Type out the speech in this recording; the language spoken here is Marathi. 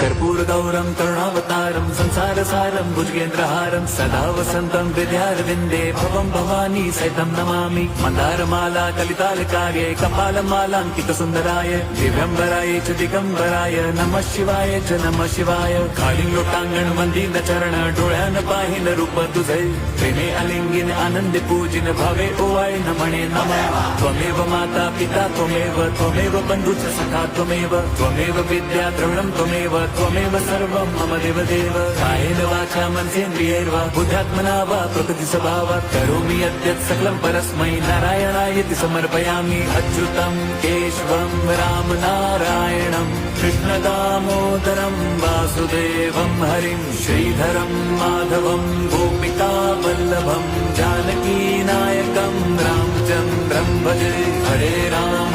कर्पूरगौरं करुणावतारं संसारसारं भुजगेन्द्रहारं सदा वसन्तं हृदयारविन्दे भवं भवानी सहितं नमामि। मन्दारमाला कलितालकार्ये कपालमालाङ्कितसुन्दराय दिव्यम्बराय च दिगम्बराय नमः शिवाय च नमः शिवाय। काळी लोटांगण मंदिर चरण डोळ्यान पाहिन रूप तुझे प्रेमे अलिंगिन आनंदे पूजिन भावे ओवाळे न म्हणे नमः। त्वमेव माता पिता त्वमेव बंधुच सखा त्वमेव विद्या द्रविणं त्वमेव सर्वं मम देवदेव। कायेन वाचा मनसेन्द्रियैर्वा बुद्ध्यात्मना वा प्रकृति स्वभावात् करोमि यद्यत् सकलं परस्मै नारायणायति समर्पयामि। अच्युतं केशवं राम नारायणं कृष्णदामोदरं वासुदेवं हरिं श्रीधरं माधवं गोपिका वल्लभं जानकी नायकं रामचन्द्रं भजे। हरे राम